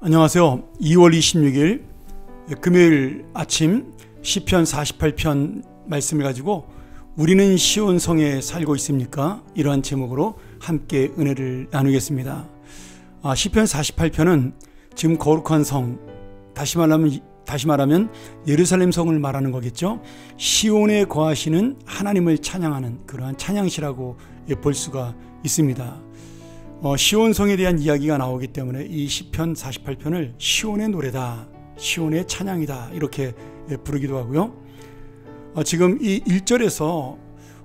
안녕하세요. 2월 26일 금요일 아침 시편 48편 말씀을 가지고 우리는 시온 성에 살고 있습니까? 이러한 제목으로 함께 은혜를 나누겠습니다. 시편 48편은 지금 거룩한 성, 다시 말하면 예루살렘 성을 말하는 거겠죠. 시온에 거하시는 하나님을 찬양하는 그러한 찬양시라고 볼 수가 있습니다. 시온 성에 대한 이야기가 나오기 때문에 이 시편 48편을 시온의 노래다, 시온의 찬양이다 이렇게 부르기도 하고요. 지금 이 1절에서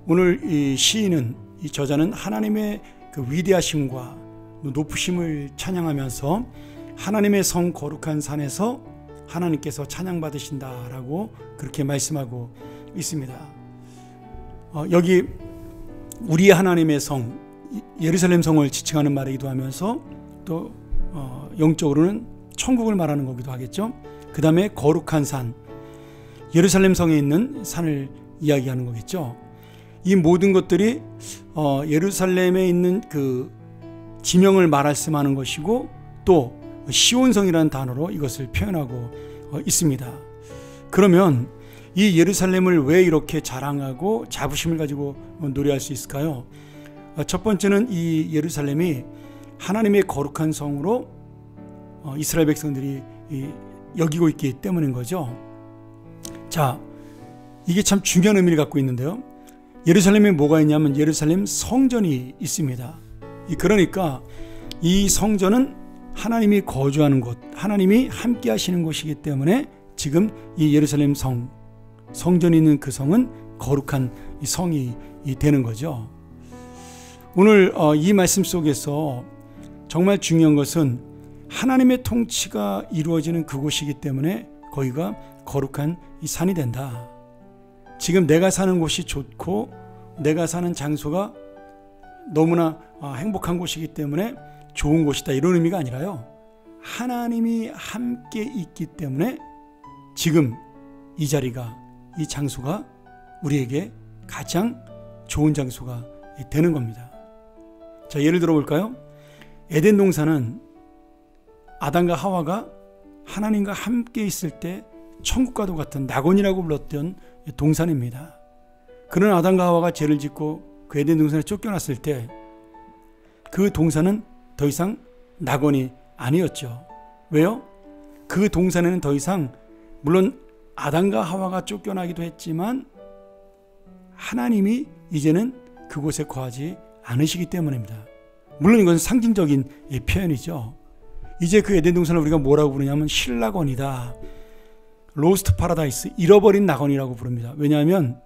오늘 이 시인은, 이 저자는 하나님의 그 위대하심과 높으심을 찬양하면서 하나님의 성 거룩한 산에서 하나님께서 찬양받으신다라고 그렇게 말씀하고 있습니다. 여기 우리 하나님의 성, 예루살렘 성을 지칭하는 말이기도 하면서 또 영적으로는 천국을 말하는 거기도 하겠죠. 그 다음에 거룩한 산, 예루살렘 성에 있는 산을 이야기하는 거겠죠. 이 모든 것들이 예루살렘에 있는 그 지명을 말씀하는 것이고 또 시온성이라는 단어로 이것을 표현하고 있습니다. 그러면 이 예루살렘을 왜 이렇게 자랑하고 자부심을 가지고 노래할 수 있을까요? 첫 번째는 이 예루살렘이 하나님의 거룩한 성으로 이스라엘 백성들이 여기고 있기 때문인 거죠. 자, 이게 참 중요한 의미를 갖고 있는데요. 예루살렘에 뭐가 있냐면 예루살렘 성전이 있습니다. 그러니까 이 성전은 하나님이 거주하는 곳, 하나님이 함께 하시는 곳이기 때문에 지금 이 예루살렘 성전이 있는 그 성은 거룩한 성이 되는 거죠. 오늘 이 말씀 속에서 정말 중요한 것은 하나님의 통치가 이루어지는 그곳이기 때문에 거기가 거룩한 이 산이 된다. 지금 내가 사는 곳이 좋고 내가 사는 장소가 너무나 행복한 곳이기 때문에 좋은 곳이다, 이런 의미가 아니라요. 하나님이 함께 있기 때문에 지금 이 자리가, 이 장소가 우리에게 가장 좋은 장소가 되는 겁니다. 자, 예를 들어 볼까요? 에덴 동산은 아담과 하와가 하나님과 함께 있을 때 천국과도 같은 낙원이라고 불렀던 동산입니다. 그런 아담과 하와가 죄를 짓고 그 에덴 동산에 쫓겨났을 때 그 동산은 더 이상 낙원이 아니었죠. 왜요? 그 동산에는 더 이상, 물론 아담과 하와가 쫓겨나기도 했지만 하나님이 이제는 그곳에 거하지 않으시기 때문입니다. 물론 이것은 상징적인 표현이죠. 이제 그 에덴 동산을 우리가 뭐라고 부르냐면 신락원이다, 로스트 파라다이스, 잃어버린 낙원이라고 부릅니다. 왜냐하면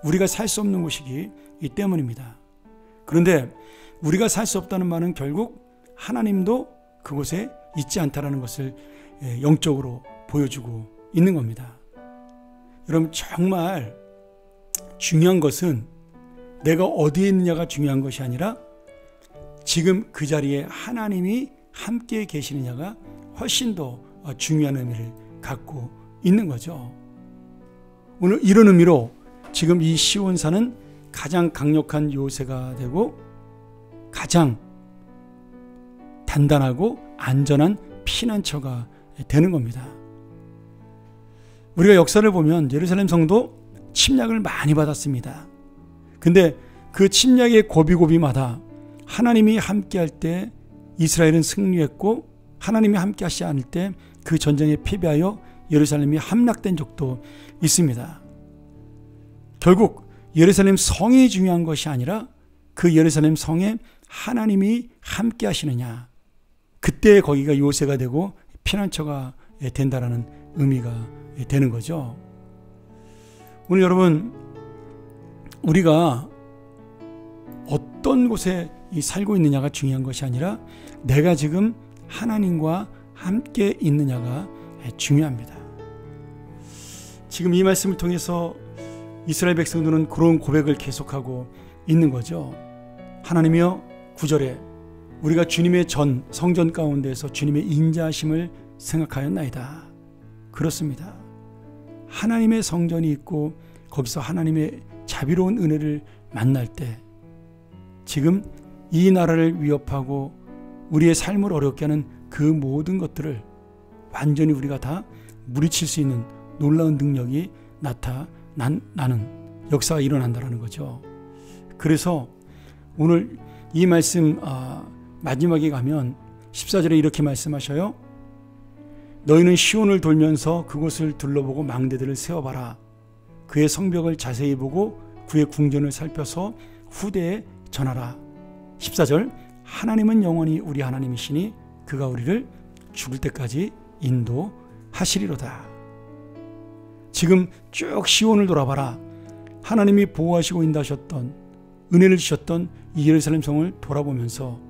우리가 살 수 없는 곳이기 때문입니다. 그런데 우리가 살 수 없다는 말은 결국 하나님도 그곳에 있지 않다라는 것을 영적으로 보여주고 있는 겁니다. 여러분, 정말 중요한 것은 내가 어디에 있느냐가 중요한 것이 아니라 지금 그 자리에 하나님이 함께 계시느냐가 훨씬 더 중요한 의미를 갖고 있는 거죠. 오늘 이런 의미로 지금 이 시온산은 가장 강력한 요새가 되고 가장 단단하고 안전한 피난처가 되는 겁니다. 우리가 역사를 보면 예루살렘 성도 침략을 많이 받았습니다. 근데 그 침략의 고비고비마다 하나님이 함께할 때 이스라엘은 승리했고 하나님이 함께하시지 않을 때 그 전쟁에 패배하여 예루살렘이 함락된 적도 있습니다. 결국 예루살렘 성이 중요한 것이 아니라 그 예루살렘 성에 하나님이 함께하시느냐, 그때 거기가 요새가 되고 피난처가 된다라는 의미가 되는 거죠. 오늘 여러분, 우리가 어떤 곳에 살고 있느냐가 중요한 것이 아니라 내가 지금 하나님과 함께 있느냐가 중요합니다. 지금 이 말씀을 통해서 이스라엘 백성들은 그런 고백을 계속하고 있는 거죠. 하나님이여, 9절에 우리가 주님의 성전 가운데서 주님의 인자하심을 생각하였나이다. 그렇습니다. 하나님의 성전이 있고 거기서 하나님의 자비로운 은혜를 만날 때 지금 이 나라를 위협하고 우리의 삶을 어렵게 하는 그 모든 것들을 완전히 우리가 다 물리칠 수 있는 놀라운 능력이 나타나는 역사가 일어난다는 거죠. 그래서 오늘 이 말씀 마지막에 가면 14절에 이렇게 말씀하셔요. 너희는 시온을 돌면서 그곳을 둘러보고 망대들을 세워봐라. 그의 성벽을 자세히 보고 그의 궁전을 살펴서 후대에 전하라. 14절 하나님은 영원히 우리 하나님이시니 그가 우리를 죽을 때까지 인도하시리로다. 지금 쭉 시온을 돌아봐라. 하나님이 보호하시고 인도하셨던 은혜를 주셨던 이 예루살렘 성을 돌아보면서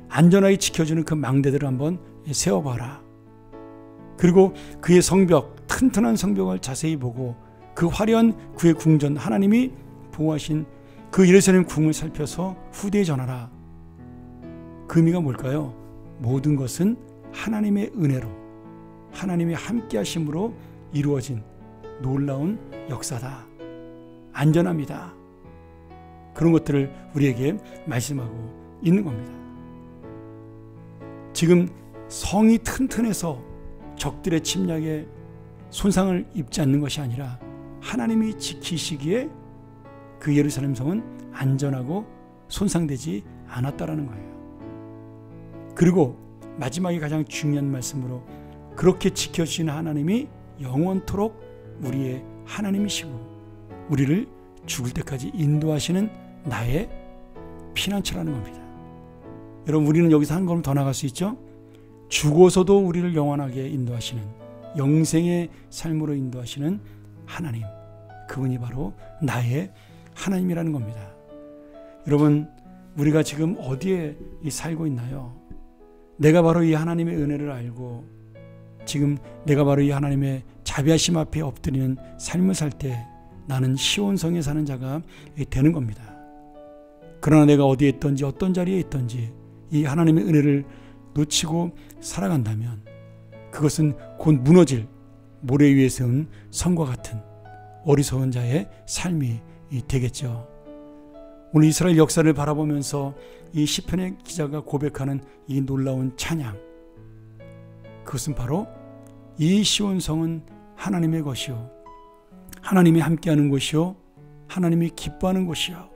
안전하게 지켜주는 그 망대들을 한번 세워봐라. 그리고 그의 성벽, 튼튼한 성벽을 자세히 보고 그 화려한 그의 궁전, 하나님이 보호하신 그 예루살렘 궁을 살펴서 후대에 전하라. 그 의미가 뭘까요? 모든 것은 하나님의 은혜로, 하나님의 함께 하심으로 이루어진 놀라운 역사다. 안전합니다. 그런 것들을 우리에게 말씀하고 있는 겁니다. 지금 성이 튼튼해서 적들의 침략에 손상을 입지 않는 것이 아니라 하나님이 지키시기에 그 예루살렘 성은 안전하고 손상되지 않았다라는 거예요. 그리고 마지막에 가장 중요한 말씀으로 그렇게 지켜주시는 하나님이 영원토록 우리의 하나님이시고 우리를 죽을 때까지 인도하시는 나의 피난처라는 겁니다. 여러분, 우리는 여기서 한 걸음 더 나갈 수 있죠? 죽어서도 우리를 영원하게 인도하시는, 영생의 삶으로 인도하시는 하나님, 그분이 바로 나의 하나님이라는 겁니다. 여러분, 우리가 지금 어디에 살고 있나요? 내가 바로 이 하나님의 은혜를 알고 지금 내가 바로 이 하나님의 자비하심 앞에 엎드리는 삶을 살 때 나는 시온성에 사는 자가 되는 겁니다. 그러나 내가 어디에 있든지 어떤 자리에 있든지 이 하나님의 은혜를 놓치고 살아간다면 그것은 곧 무너질 모래 위에 세운 성과 같은 어리석은 자의 삶이 되겠죠. 오늘 이스라엘 역사를 바라보면서 이 시편의 기자가 고백하는 이 놀라운 찬양, 그것은 바로 이 시온성은 하나님의 것이요, 하나님이 함께하는 곳이요, 하나님이 기뻐하는 곳이요,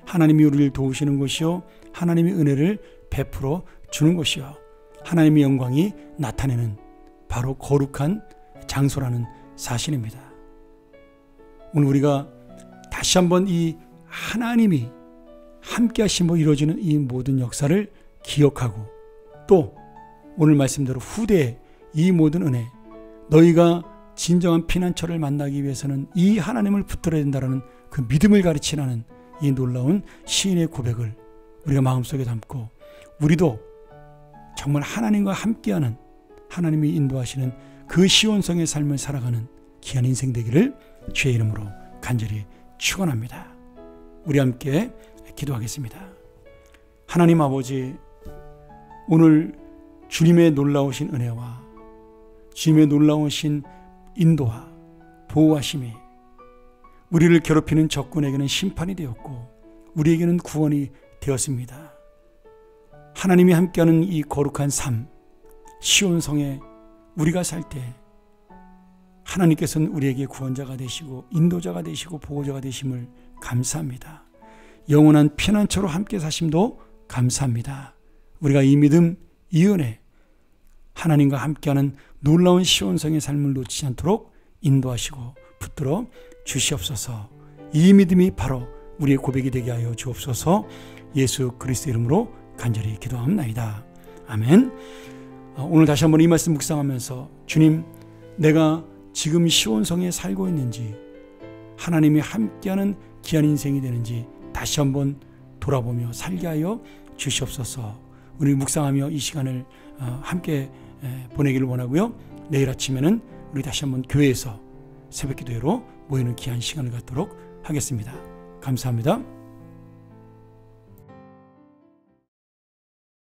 하나님이 우리를 도우시는 곳이요, 하나님의 은혜를 베풀어 주는 곳이요, 하나님의 영광이 나타내는 바로 거룩한 장소라는 사실입니다. 오늘 우리가 다시 한번 이 하나님이 함께 하심으로 이루어지는 이 모든 역사를 기억하고 또 오늘 말씀대로 후대에 이 모든 은혜, 너희가 진정한 피난처를 만나기 위해서는 이 하나님을 붙들어야 된다는 그 믿음을 가르치는 이 놀라운 시인의 고백을 우리가 마음속에 담고 우리도 정말 하나님과 함께하는, 하나님이 인도하시는 그 시온성의 삶을 살아가는 귀한 인생 되기를 주의 이름으로 간절히 축원합니다. 우리 함께 기도하겠습니다. 하나님 아버지, 오늘 주님의 놀라우신 은혜와 주님의 놀라우신 인도와 보호하심이 우리를 괴롭히는 적군에게는 심판이 되었고 우리에게는 구원이 되었습니다. 하나님이 함께하는 이 거룩한 삶, 시온성에 우리가 살 때 하나님께서는 우리에게 구원자가 되시고 인도자가 되시고 보호자가 되심을 감사합니다. 영원한 피난처로 함께 사심도 감사합니다. 우리가 이 믿음, 이 은혜, 하나님과 함께하는 놀라운 시온성의 삶을 놓치지 않도록 인도하시고 붙들어 주시옵소서. 이 믿음이 바로 우리의 고백이 되게 하여 주옵소서. 예수 그리스도 이름으로 간절히 기도합니다. 아멘. 오늘 다시 한번 이 말씀 묵상하면서 주님, 내가 지금 시온성에 살고 있는지, 하나님이 함께하는 귀한 인생이 되는지 다시 한번 돌아보며 살게 하여 주시옵소서. 우리 묵상하며 이 시간을 함께 보내기를 원하고요. 내일 아침에는 우리 다시 한번 교회에서 새벽 기도회로 모이는 귀한 시간을 갖도록 하겠습니다. 감사합니다.